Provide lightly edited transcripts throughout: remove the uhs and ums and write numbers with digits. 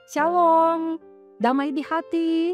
Shalom, damai di hati.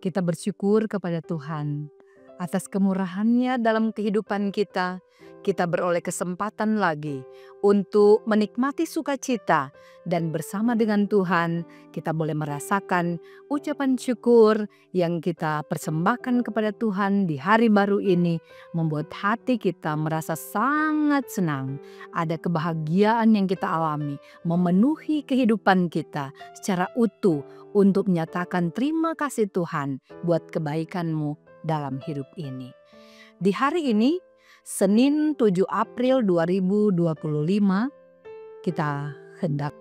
Kita bersyukur kepada Tuhan atas kemurahan-Nya dalam kehidupan kita. Kita beroleh kesempatan lagi untuk menikmati sukacita dan bersama dengan Tuhan kita boleh merasakan ucapan syukur yang kita persembahkan kepada Tuhan di hari baru ini membuat hati kita merasa sangat senang. Ada kebahagiaan yang kita alami memenuhi kehidupan kita secara utuh untuk menyatakan terima kasih Tuhan buat kebaikan-Mu dalam hidup ini. Di hari ini, Senin 7 April 2025, kita hendak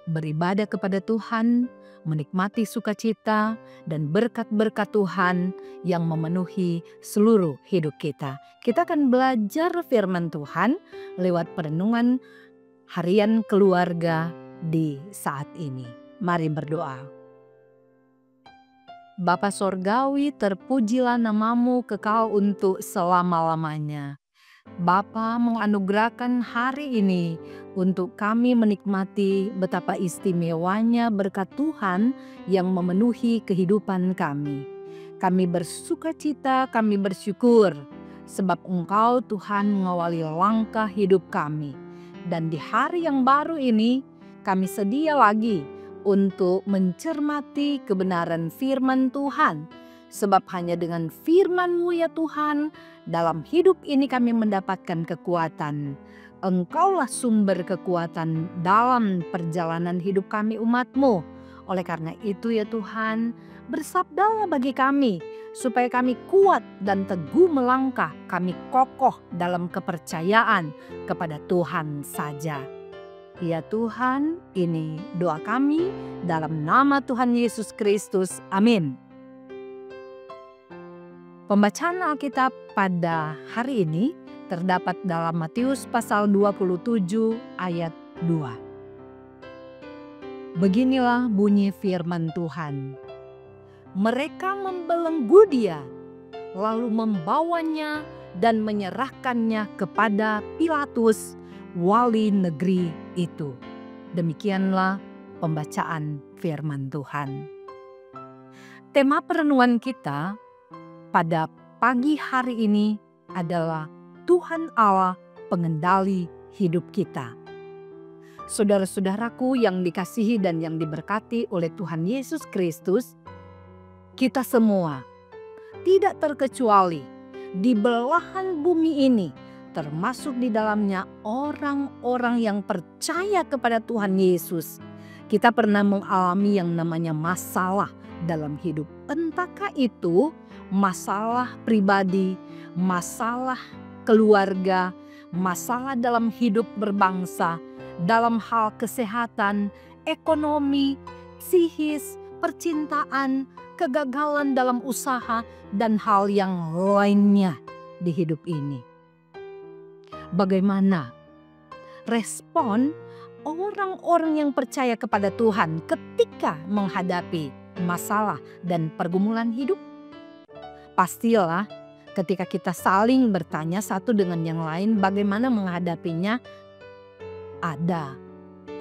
beribadah kepada Tuhan, menikmati sukacita dan berkat-berkat Tuhan yang memenuhi seluruh hidup kita. Kita akan belajar firman Tuhan lewat perenungan harian keluarga di saat ini. Mari berdoa. Bapa Sorgawi, terpujilah namamu kekal untuk selama-lamanya. Bapa menganugerahkan hari ini untuk kami menikmati betapa istimewanya berkat Tuhan yang memenuhi kehidupan kami. Kami bersukacita, kami bersyukur sebab Engkau Tuhan mengawali langkah hidup kami. Dan di hari yang baru ini kami sedia lagi untuk mencermati kebenaran firman Tuhan. Sebab hanya dengan firman-Mu ya Tuhan, dalam hidup ini kami mendapatkan kekuatan. Engkaulah sumber kekuatan dalam perjalanan hidup kami umat-Mu. Oleh karena itu ya Tuhan, bersabdalah bagi kami, supaya kami kuat dan teguh melangkah, kami kokoh dalam kepercayaan kepada Tuhan saja. Ya Tuhan, ini doa kami dalam nama Tuhan Yesus Kristus. Amin. Pembacaan Alkitab pada hari ini terdapat dalam Matius pasal 27 ayat 2. Beginilah bunyi firman Tuhan. Mereka membelenggu Dia, lalu membawanya dan menyerahkannya kepada Pilatus, wali negeri itu. Demikianlah pembacaan firman Tuhan. Tema perenungan kita pada pagi hari ini adalah Tuhan Allah pengendali hidup kita. Saudara-saudaraku yang dikasihi dan yang diberkati oleh Tuhan Yesus Kristus, kita semua tidak terkecuali di belahan bumi ini, termasuk di dalamnya orang-orang yang percaya kepada Tuhan Yesus. Kita pernah mengalami yang namanya masalah dalam hidup. Entahkah itu masalah pribadi, masalah keluarga, masalah dalam hidup berbangsa, dalam hal kesehatan, ekonomi, psikis, percintaan, kegagalan dalam usaha, dan hal yang lainnya di hidup ini. Bagaimana respon orang-orang yang percaya kepada Tuhan ketika menghadapi masalah dan pergumulan hidup? Pastilah ketika kita saling bertanya satu dengan yang lain bagaimana menghadapinya, ada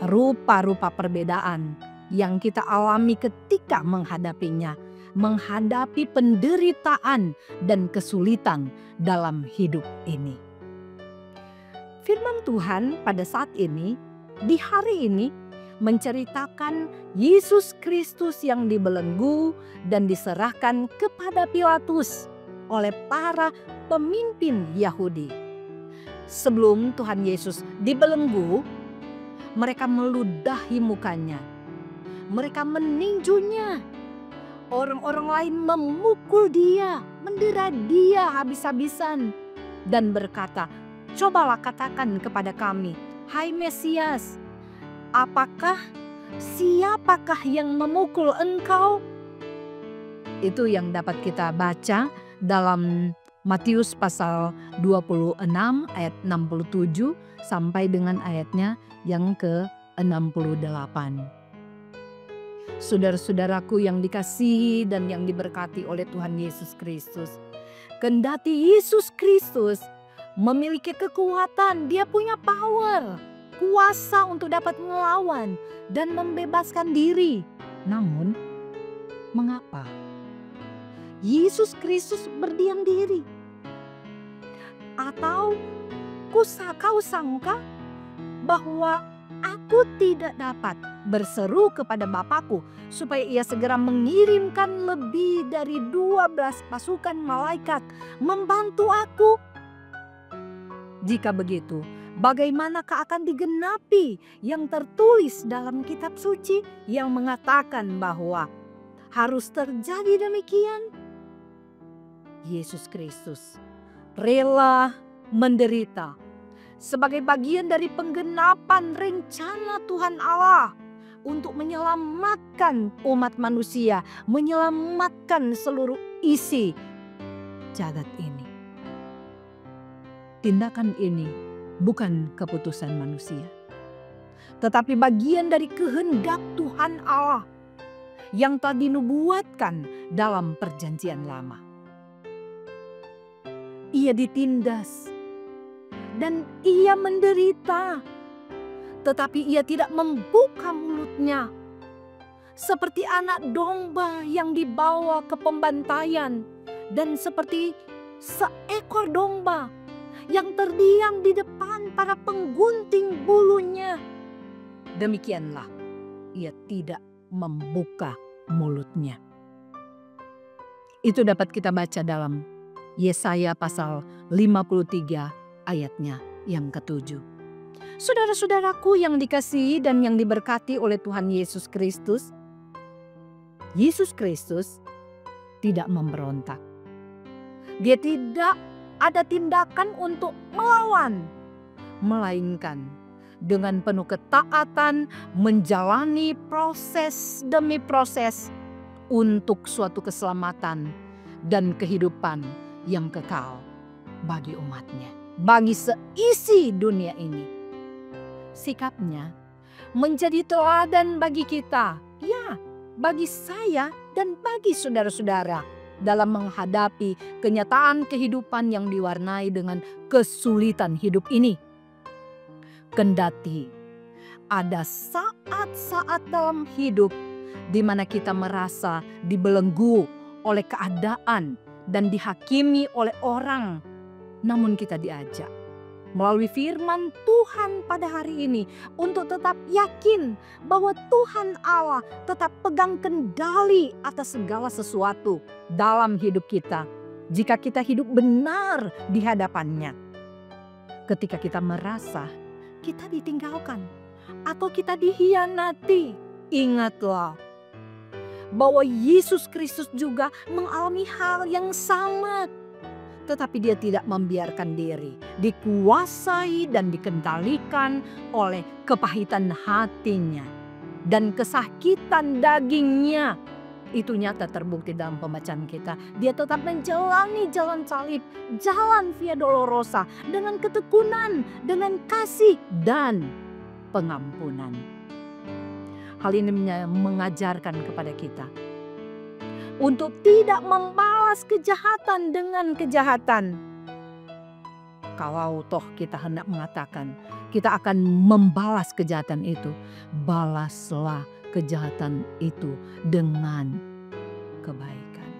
rupa-rupa perbedaan yang kita alami ketika menghadapinya, menghadapi penderitaan dan kesulitan dalam hidup ini. Firman Tuhan pada saat ini, di hari ini, menceritakan Yesus Kristus yang dibelenggu dan diserahkan kepada Pilatus oleh para pemimpin Yahudi. Sebelum Tuhan Yesus dibelenggu, mereka meludahi mukanya, mereka meninjunya. Orang-orang lain memukul Dia, mendera Dia habis-habisan dan berkata, "Cobalah katakan kepada kami, hai Mesias, siapakah yang memukul Engkau?" Itu yang dapat kita baca dalam Matius pasal 26 ayat 67 sampai dengan ayatnya yang ke-68. Saudara-saudaraku yang dikasihi dan yang diberkati oleh Tuhan Yesus Kristus, kendati Yesus Kristus memiliki kekuatan, Dia punya power. kuasa untuk dapat melawan dan membebaskan diri. Namun, mengapa Yesus Kristus berdiam diri? Atau kau sangka bahwa aku tidak dapat berseru kepada Bapakku supaya ia segera mengirimkan lebih dari 12 pasukan malaikat membantu aku? Jika begitu, bagaimanakah akan digenapi yang tertulis dalam kitab suci yang mengatakan bahwa harus terjadi demikian? Yesus Kristus rela menderita sebagai bagian dari penggenapan rencana Tuhan Allah untuk menyelamatkan umat manusia, menyelamatkan seluruh isi jagat ini. Tindakan ini bukan keputusan manusia, tetapi bagian dari kehendak Tuhan Allah yang telah dinubuatkan dalam Perjanjian Lama. Ia ditindas dan ia menderita, tetapi ia tidak membuka mulutnya. Seperti anak domba yang dibawa ke pembantaian dan seperti seekor domba yang terdiam di depan para penggunting bulunya. Demikianlah ia tidak membuka mulutnya. Itu dapat kita baca dalam Yesaya pasal 53 ayatnya yang ke-7. Saudara-saudaraku yang dikasihi dan yang diberkati oleh Tuhan Yesus Kristus, Yesus Kristus tidak memberontak. Dia tidak ada tindakan untuk melawan, melainkan dengan penuh ketaatan menjalani proses demi proses untuk suatu keselamatan dan kehidupan yang kekal bagi umatnya, bagi seisi dunia ini. Sikapnya menjadi teladan bagi kita, ya, bagi saya dan bagi saudara-saudara dalam menghadapi kenyataan kehidupan yang diwarnai dengan kesulitan hidup ini. Kendati ada saat-saat dalam hidup di mana kita merasa dibelenggu oleh keadaan dan dihakimi oleh orang, namun kita diajak melalui firman Tuhan pada hari ini untuk tetap yakin bahwa Tuhan Allah tetap pegang kendali atas segala sesuatu dalam hidup kita jika kita hidup benar di hadapannya. Ketika kita merasa kita ditinggalkan atau kita dikhianati, ingatlah bahwa Yesus Kristus juga mengalami hal yang sama. Tetapi dia tidak membiarkan diri dikuasai dan dikendalikan oleh kepahitan hatinya dan kesakitan dagingnya. Itu nyata terbukti dalam pembacaan kita. Dia tetap menjalani jalan salib, jalan Via Dolorosa dengan ketekunan, dengan kasih dan pengampunan. Hal ini mengajarkan kepada kita untuk tidak membalas kejahatan dengan kejahatan. Kalau toh kita hendak mengatakan kita akan membalas kejahatan itu, balaslah kejahatan itu dengan kebaikan.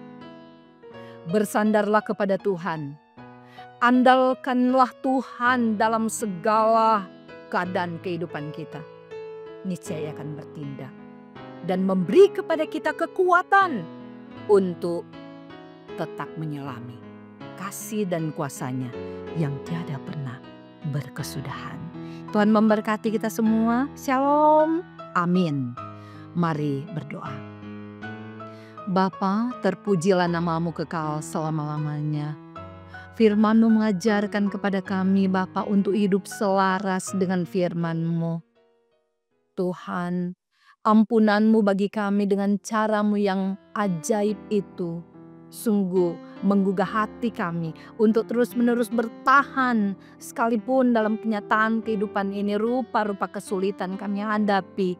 Bersandarlah kepada Tuhan. Andalkanlah Tuhan dalam segala keadaan kehidupan kita. Niscaya akan bertindak dan memberi kepada kita kekuatan untuk tetap menyelami kasih dan kuasanya yang tiada pernah berkesudahan. Tuhan memberkati kita semua. Shalom. Amin. Mari berdoa. Bapa, terpujilah nama-Mu kekal selama-lamanya. Firman-Mu mengajarkan kepada kami Bapa untuk hidup selaras dengan firman-Mu. Tuhan, ampunan-Mu bagi kami dengan cara-Mu yang ajaib itu sungguh menggugah hati kami untuk terus-menerus bertahan sekalipun dalam kenyataan kehidupan ini rupa-rupa kesulitan kami hadapi.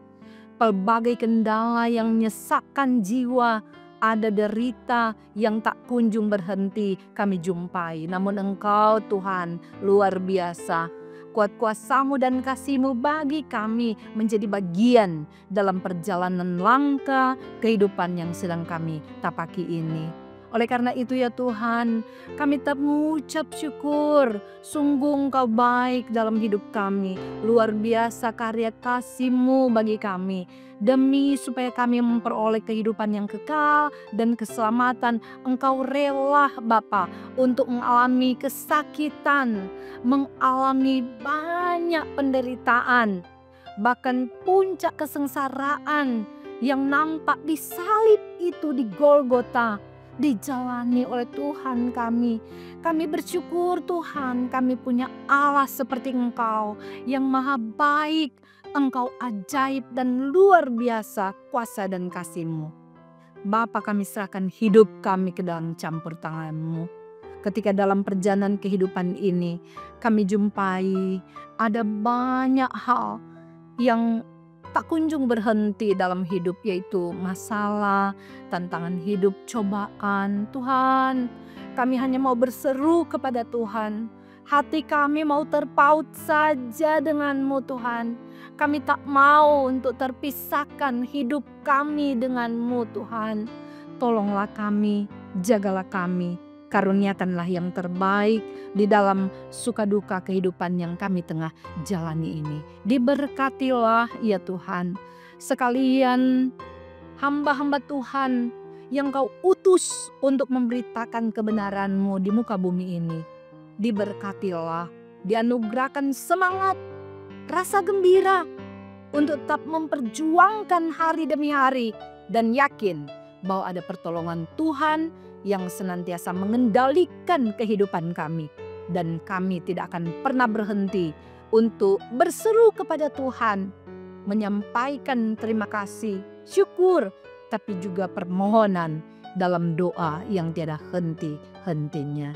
Pelbagai kendala yang menyesakkan jiwa, ada derita yang tak kunjung berhenti kami jumpai. Namun Engkau Tuhan luar biasa. kuat kuasa-Mu dan kasih-Mu bagi kami menjadi bagian dalam perjalanan langkah kehidupan yang sedang kami tapaki ini. Oleh karena itu ya Tuhan, kami tetap mengucap syukur. Sungguh Engkau baik dalam hidup kami. Luar biasa karya kasih-Mu bagi kami. Demi supaya kami memperoleh kehidupan yang kekal dan keselamatan, Engkau rela Bapa untuk mengalami kesakitan, mengalami banyak penderitaan, bahkan puncak kesengsaraan yang nampak di salib itu di Golgota dijalani oleh Tuhan kami. Kami bersyukur Tuhan, kami punya Allah seperti Engkau yang maha baik. Engkau ajaib dan luar biasa kuasa dan kasih-Mu. Bapa, kami serahkan hidup kami ke dalam campur tangan-Mu. Ketika dalam perjalanan kehidupan ini kami jumpai ada banyak hal yang tak kunjung berhenti dalam hidup, yaitu masalah, tantangan hidup, cobaan. Tuhan, kami hanya mau berseru kepada Tuhan. Hati kami mau terpaut saja dengan-Mu Tuhan. Kami tak mau untuk terpisahkan hidup kami dengan-Mu Tuhan. Tolonglah kami, jagalah kami. Karuniakanlah yang terbaik di dalam suka duka kehidupan yang kami tengah jalani ini. Diberkatilah ya Tuhan. Sekalian hamba-hamba Tuhan yang Kau utus untuk memberitakan kebenaran-Mu di muka bumi ini. Diberkatilah, dianugerahkan semangat, rasa gembira untuk tetap memperjuangkan hari demi hari dan yakin bahwa ada pertolongan Tuhan yang senantiasa mengendalikan kehidupan kami. Dan kami tidak akan pernah berhenti untuk berseru kepada Tuhan, menyampaikan terima kasih, syukur, tapi juga permohonan dalam doa yang tiada henti-hentinya.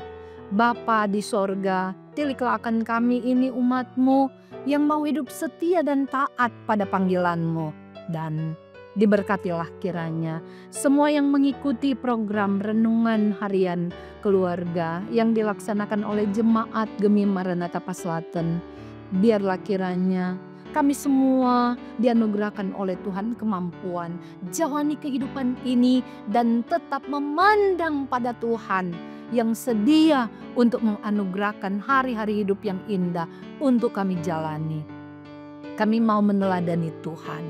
Bapa di sorga, tiliklah akan kami ini umat-Mu yang mau hidup setia dan taat pada panggilan-Mu. Dan diberkatilah kiranya semua yang mengikuti program renungan harian keluarga yang dilaksanakan oleh Jemaat Gemim Maranatha Paslaten. Biarlah kiranya kami semua dianugerahkan oleh Tuhan kemampuan jalani kehidupan ini dan tetap memandang pada Tuhan yang sedia untuk menganugerahkan hari-hari hidup yang indah untuk kami jalani. Kami mau meneladani Tuhan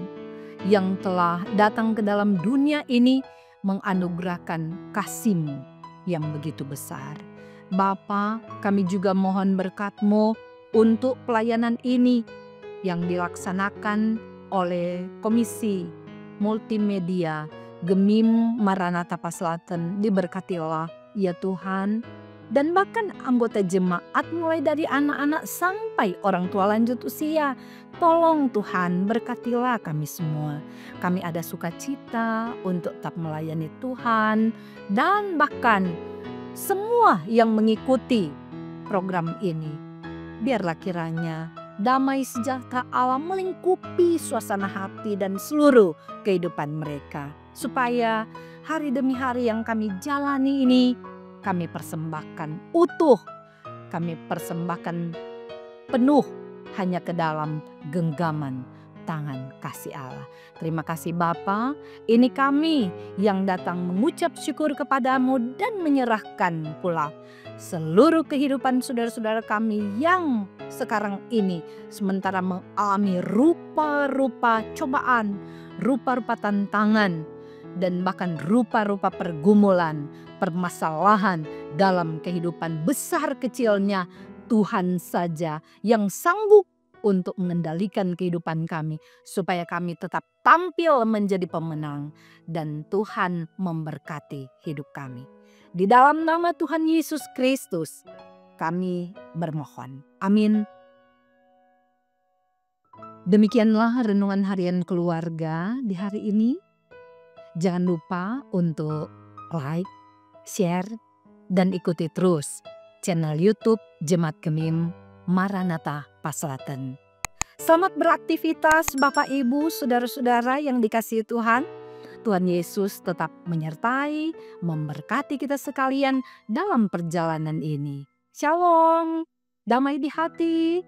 yang telah datang ke dalam dunia ini menganugerahkan kasih-Mu yang begitu besar. Bapa, kami juga mohon berkat-Mu untuk pelayanan ini yang dilaksanakan oleh Komisi Multimedia Gemim Maranatha Paslaten. Diberkatilah ya Tuhan. Dan bahkan anggota jemaat mulai dari anak-anak sampai orang tua lanjut usia. Tolong Tuhan, berkatilah kami semua. Kami ada sukacita untuk tetap melayani Tuhan. Dan bahkan semua yang mengikuti program ini, biarlah kiranya damai sejahtera Allah melingkupi suasana hati dan seluruh kehidupan mereka. Supaya hari demi hari yang kami jalani ini, kami persembahkan utuh, kami persembahkan penuh hanya ke dalam genggaman tangan kasih Allah. Terima kasih Bapa, ini kami yang datang mengucap syukur kepadamu dan menyerahkan pula seluruh kehidupan saudara-saudara kami yang sekarang ini sementara mengalami rupa-rupa cobaan, rupa-rupa tantangan, dan bahkan rupa-rupa pergumulan, permasalahan dalam kehidupan besar kecilnya. Tuhan saja yang sanggup untuk mengendalikan kehidupan kami supaya kami tetap tampil menjadi pemenang dan Tuhan memberkati hidup kami. Di dalam nama Tuhan Yesus Kristus kami bermohon. Amin. Demikianlah renungan harian keluarga di hari ini. Jangan lupa untuk like, share, dan ikuti terus channel YouTube Jemaat Gemim Maranatha Paslaten. Selamat beraktivitas Bapak Ibu, saudara-saudara yang dikasihi Tuhan. Tuhan Yesus tetap menyertai, memberkati kita sekalian dalam perjalanan ini. Shalom, damai di hati.